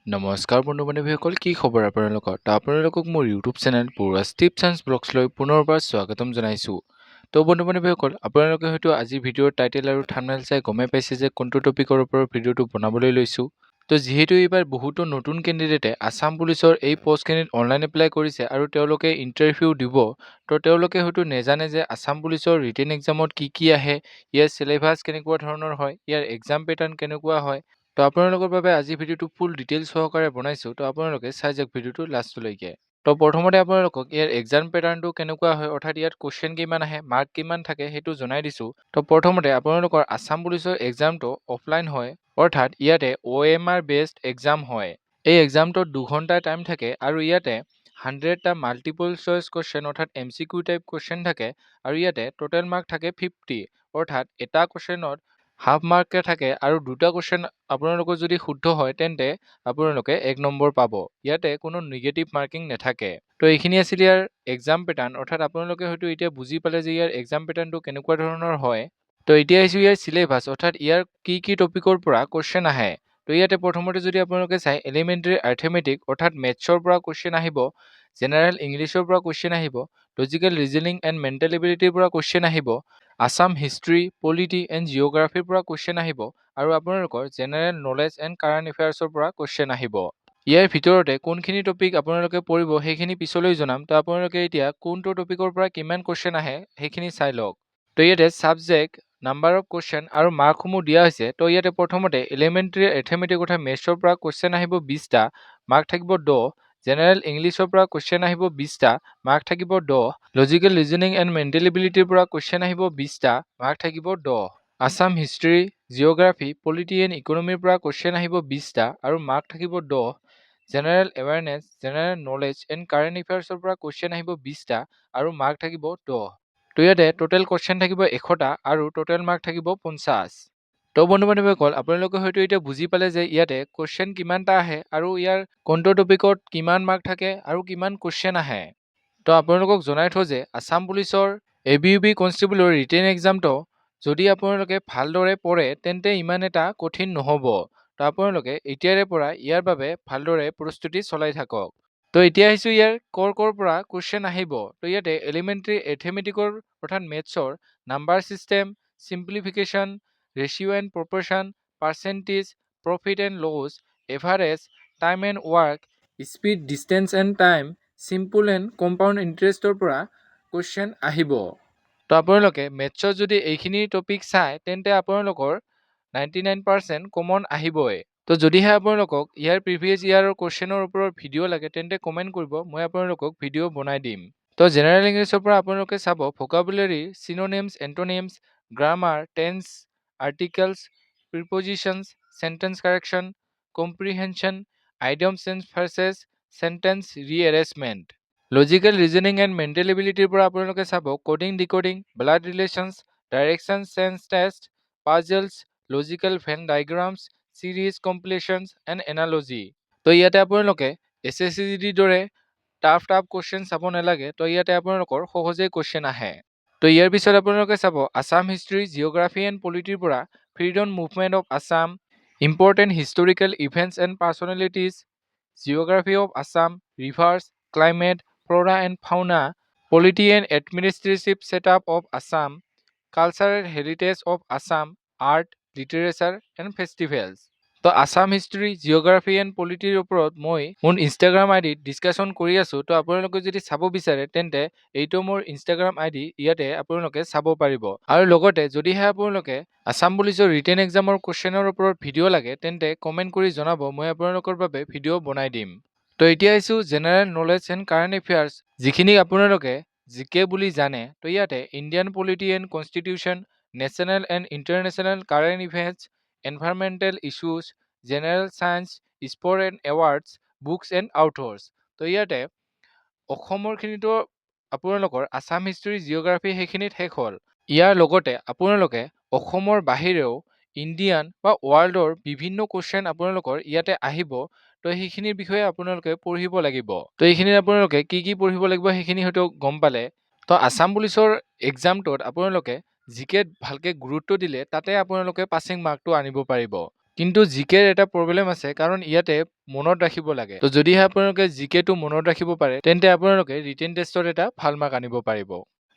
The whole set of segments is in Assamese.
নমস্কাৰ বন্ধু-বান্ধৱীসকল, কি খবৰ আপোনালোকৰ? আপোনালোকক মোৰ ইউটিউব চেনেল পৰুৱাছ টিপছ এণ্ড ব্লগছলৈ পুনৰবাৰ স্বাগতম জনাইছোঁ। বন্ধু-বান্ধৱীসকল, আপোনালোকে হয়তো আজি ভিডিঅ'ৰ টাইটেল আৰু থাম্বনেইল চাই গমেই পাইছে যে কোনটো টপিকৰ ওপৰত ভিডিঅ'টো বনাবলৈ লৈছোঁ। যিহেতু এইবাৰ বহুতো নতুন কেণ্ডিডেটে আছাম পুলিচৰ এই পষ্টখিনিত অনলাইন এপ্লাই কৰিছে আৰু তেওঁলোকে ইণ্টাৰভিউ দিব, তেওঁলোকে হয়তো নেজানে যে আছাম পুলিচৰ ৰিটেন এক্সামত কি কি আহে, ইয়াৰ চিলেবাছ কেনেকুৱা ধৰণৰ হয়, ইয়াৰ এক্সাম পেটাৰ্ণ কেনেকুৱা হয়। আপোনালোকৰ বাবে আজি ভিডিঅ'টো ফুল ডিটেইলছ সহকাৰে বনাইছোঁ। আপোনালোকে চাই যাওক ভিডিঅ'টো লাষ্টলৈকে। প্ৰথমতে আপোনালোকক ইয়াৰ এক্সাম পেটাৰ্ণটো কেনেকুৱা হয়, অৰ্থাৎ ইয়াত কুৱেশ্যন কিমান আহে, মাৰ্ক কিমান থাকে সেইটো জনাই দিছোঁ। প্ৰথমতে আপোনালোকৰ আছাম পুলিচৰ এক্সামটো অফলাইন হয়, অৰ্থাৎ ইয়াতে OMR বেছড এক্সাম হয়। এই এক্সামটোত 2 ঘণ্টাৰ টাইম থাকে আৰু ইয়াতে 100টা মাল্টিপল চইচ কুৱেশ্যন অৰ্থাৎ MCQ টাইপ কুৱেশ্যন থাকে আৰু ইয়াতে টোটেল মাৰ্ক থাকে 50, অৰ্থাৎ এটা কুৱেশ্যনত হাফ মাৰ্ক থাকে আৰু দুটা কুৱেশ্যন আপোনালোকৰ যদি শুদ্ধ হয় তেন্তে আপোনালোকে 1 নম্বৰ পাব। ইয়াতে কোনো নিগেটিভ মাৰ্কিং নাথাকে। এইখিনি আছিল ইয়াৰ এক্সাম পেটাৰ্ণ, অৰ্থাৎ আপোনালোকে হয়তো এতিয়া বুজি পালে যে ইয়াৰ এক্সাম পেটাৰ্ণটো কেনেকুৱা ধৰণৰ হয়। এতিয়া আহিছোঁ ইয়াৰ চিলেবাছ, অৰ্থাৎ ইয়াৰ কি কি টপিকৰ পৰা কুৱেশ্যন আহে। ইয়াতে প্ৰথমতে যদি আপোনালোকে চাই এলিমেণ্টেৰী আৰ্থমেটিক অৰ্থাৎ মেথছৰ পৰা কুৱেশ্যন আহিব, জেনেৰেল ইংলিছৰ পৰা কুৱেশ্যন আহিব, লজিকেল ৰিজনিং এণ্ড মেণ্টেল এবিলিটিৰ পৰা কুৱেশ্যন আহিব, আছাম হিষ্ট্ৰী, পলিটি এণ্ড জিঅ'গ্ৰাফীৰ পৰা কুৱেশ্যন আহিব আৰু আপোনালোকৰ জেনেৰেল নলেজ এণ্ড কাৰেণ্ট এফেয়াৰ্ছৰ পৰা কুৱেশ্যন আহিব। ইয়াৰ ভিতৰতে কোনখিনি টপিক আপোনালোকে পঢ়িব সেইখিনি পিছলৈ জনাম। আপোনালোকে এতিয়া কোনটো টপিকৰ পৰা কিমান কুৱেশ্যন আহে সেইখিনি চাই লওক। ইয়াতে ছাবজেক্ট, নাম্বাৰ অফ কুৱেশ্যন আৰু মাৰ্কসমূহ দিয়া হৈছে। ইয়াতে প্ৰথমতে এলিমেণ্টেৰী এৰ্থমেটিক অৰ্থাৎ মেথছৰ পৰা কুৱেশ্যন আহিব 20টা, মাৰ্ক থাকিব 10, জেনেৰেল ইংলিছৰ পৰা কুৱেশ্যন আহিব 20টা, মাৰ্ক থাকিব 10, লজিকেল ৰিজনিং এণ্ড মেণ্টেল এবিলিটিৰ পৰা কুৱেশ্যন আহিব 20টা, মাৰ্ক থাকিব 10, Assam history, geography, polity and ইকনমিৰ পৰা কুৱেশ্যন আহিব 20টা আৰু মাৰ্ক থাকিব 10, general awareness, general knowledge and current এফেয়াৰ্ছৰ পৰা কুৱেশ্যন আহিব 20টা আৰু মাৰ্ক থাকিব 10। ইয়াতে টোটেল কুৱেশ্যন থাকিব 100টা আৰু টোটেল মাৰ্ক থাকিব 50। বন্ধু-বান্ধৱীসকল, আপোনালোকে হয়তো এতিয়া বুজি পালে যে ইয়াতে কুৱেশ্যন কিমানটা আহে আৰু ইয়াৰ কোনটো টপিকত কিমান মাৰ্ক থাকে আৰু কিমান কুৱেশ্যন আহে। আপোনালোকক জনাই থওঁ যে আছাম পুলিচৰ ABUP কনষ্টেবলৰ ৰিটেন এক্সামটো যদি আপোনালোকে ভালদৰে পঢ়ে তেন্তে ইমান এটা কঠিন নহ'ব। আপোনালোকে এতিয়াৰে পৰা ইয়াৰ বাবে ভালদৰে প্ৰস্তুতি চলাই থাকক। এতিয়া আহিছোঁ ইয়াৰ ক'ৰ পৰা কুৱেশ্যন আহিব। ইয়াতে এলিমেণ্টেৰী এৰ্থমেটিকৰ অৰ্থাৎ মেথছৰ number system, simplification, ratio' and proportion, percentage, profit and loss, average, time and work, speed, distance and time, simple and compound ইণ্টাৰেষ্টৰ পৰা কুৱেশ্যন আহিব। আপোনালোকে মেথছৰ যদি এইখিনি টপিক চাই তেন্তে আপোনালোকৰ 99% কমন আহিবই। যদিহে আপোনালোকক ইয়াৰ প্ৰিভিয়াছ ইয়াৰৰ কুৱেশ্যনৰ ওপৰত ভিডিঅ' লাগে তেন্তে কমেণ্ট কৰিব, মই আপোনালোকক ভিডিঅ' বনাই দিম। জেনেৰেল ইংলিছৰ পৰা আপোনালোকে চাব vocabulary, synonyms, antonyms, grammar, tense, articles, prepositions, sentence correction, comprehension, idioms and phrases, sentence rearrangement, logical reasoning and mental এবিলিটিৰ পৰা আপোনালোকে চাব coding, decoding, blood relations, direction change test, puzzles, logical Venn diagrams, series completions and analogy. ইয়াতে আপোনালোকে SSCGDৰ দৰে টাফ কুৱেশ্যন চাব নালাগে। ইয়াতে আপোনালোকৰ সহজেই কুৱেশ্যন আহে। ইয়াৰ পিছত আপোনালোকে চাব আছাম হিষ্ট্ৰী, জিঅ'গ্ৰাফী এণ্ড পলিটিৰ পৰা freedom movement of Assam, important historical events and personalities, geography of Assam, rivers, climate, flora and fauna, polity and administrative setup of Assam, cultural heritage of Assam, art, literature and festivals. Assam history, geography and পলিটিৰ ওপৰত মই মোৰ ইনষ্টাগ্ৰাম আইডিত ডিছকাশ্যন কৰি আছোঁ। আপোনালোকে যদি চাব বিচাৰে তেন্তে এইটো মোৰ ইনষ্টাগ্ৰাম আইডি, ইয়াতে আপোনালোকে চাব পাৰিব। আৰু লগতে যদিহে আপোনালোকে আছাম পুলিচৰ ৰিটেন এক্সামৰ কুৱেশ্যনৰ ওপৰত ভিডিঅ' লাগে তেন্তে কমেণ্ট কৰি জনাব, মই আপোনালোকৰ বাবে ভিডিঅ' বনাই দিম। এতিয়া আহিছোঁ general knowledge and current affairs, যিখিনি আপোনালোকে জিকে বুলি জানে। ইয়াতে Indian polity and constitution, national and international current events, environmental issues, general science, sport and awards, books and authors. ইয়াতে অসমৰখিনিতো আপোনালোকৰ আছাম হিষ্ট্ৰী, জিঅ'গ্ৰাফী সেইখিনিত শেষ হ'ল। ইয়াৰ লগতে আপোনালোকে অসমৰ বাহিৰেও ইণ্ডিয়ান বা ৱৰ্ল্ডৰ বিভিন্ন কুৱেশ্যন আপোনালোকৰ ইয়াতে আহিব। সেইখিনিৰ বিষয়ে আপোনালোকে পঢ়িব লাগিব। এইখিনিত আপোনালোকে কি কি পঢ়িব লাগিব সেইখিনি হয়তো গম পালে। আছাম পুলিচৰ এক্সামটোত আপোনালোকে জিকেত ভালকৈ গুৰুত্ব দিলে তাতে আপোনালোকে পাছিং মাৰ্কটো আনিব পাৰিব। কিন্তু জিকেৰ এটা প্ৰব্লেম আছে কাৰণ ইয়াতে মনত ৰাখিব লাগে। তো যদিহে আপোনালোকে জিকেটো মনত ৰাখিব পাৰে তেন্তে আপোনালোকে ৰিটেন টেষ্টত এটা ভাল মাৰ্ক আনিব পাৰিব।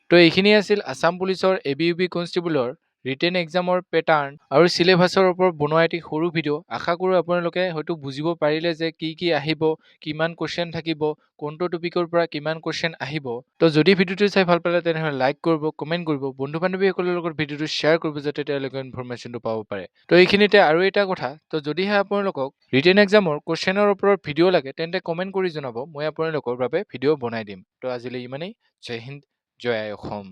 তো এইখিনি আছিল আছাম পুলিচৰ ABUP কনষ্টেবলৰ ৰিটেন এক্সামৰ পেটাৰ্ণ আৰু চিলেবাছৰ ওপৰত বনোৱা এটি সৰু ভিডিঅ'। আশা কৰোঁ আপোনালোকে হয়তো বুজিব পাৰিলে যে কি আহিব, কিমান কুৱেশ্যন থাকিব, কোনটো টপিকৰ পৰা কিমান কুৱেশ্যন আহিব। তো যদি ভিডিঅ'টো চাই ভাল পালে তেনেহ'লে লাইক কৰিব, কমেণ্ট কৰিব, বন্ধু বান্ধৱীসকলৰ লগত ভিডিঅ'টো শ্বেয়াৰ কৰিব যাতে তেওঁলোকে ইনফৰমেশ্যনটো পাব পাৰে। তো এইখিনিতে আৰু এটা কথা, তো যদিহে আপোনালোকক ৰিটেন এক্সামৰ কুৱেশ্যনৰ ওপৰত ভিডিঅ' লাগে তেন্তে কমেণ্ট কৰি জনাব, মই আপোনালোকৰ বাবে ভিডিঅ' বনাই দিম। তো আজিলৈ ইমানেই। জয় হিন্দ, জয় আই অসম।